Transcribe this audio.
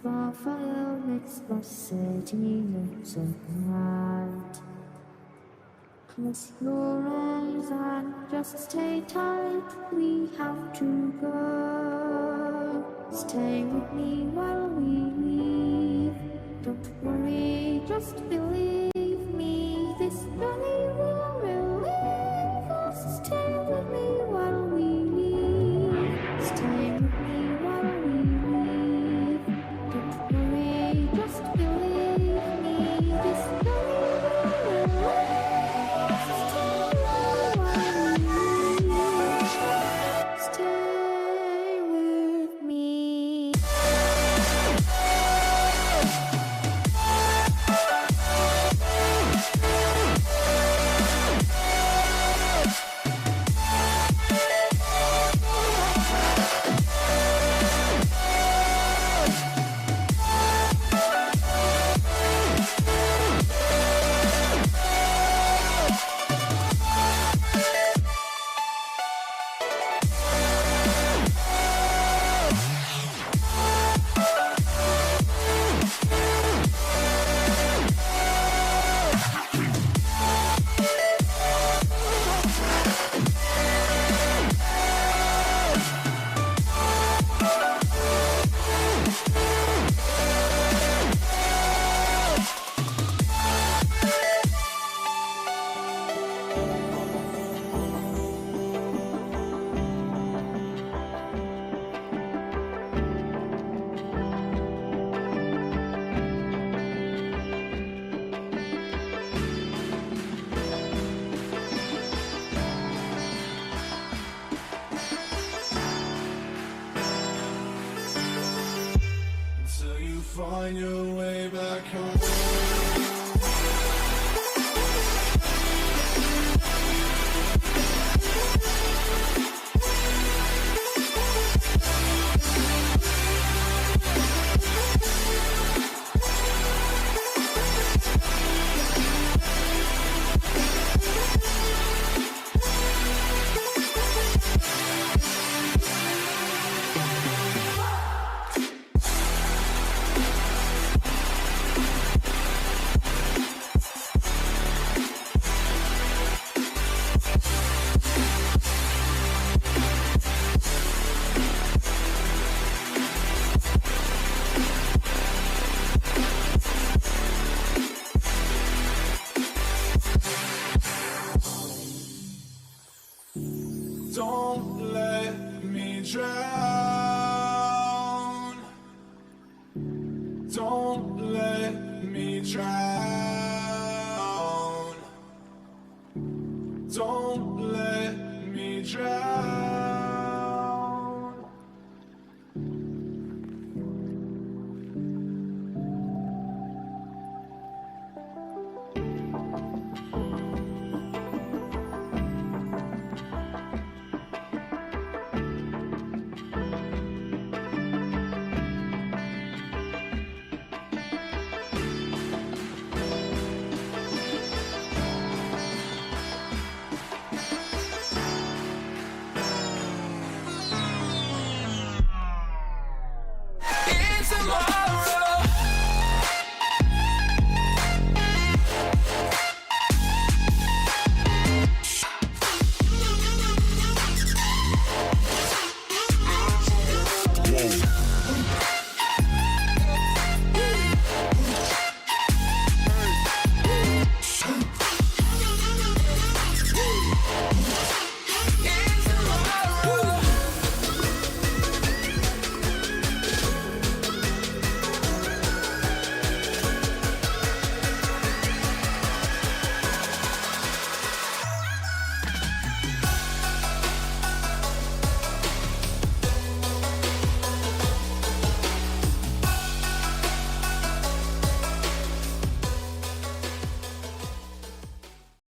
Fire makes the city look so bright. Close your eyes and just stay tight. We have to go. Stay with me while we leave. Don't worry, just believe me. This journey will relieve us. Stay with me while we leave. Stay with me while we leave. Don't worry, just believe me. This journey will relieve us. Stay with me. Till you find your way back home. Don't let me drown. Don't let me drown. Don't let me drown.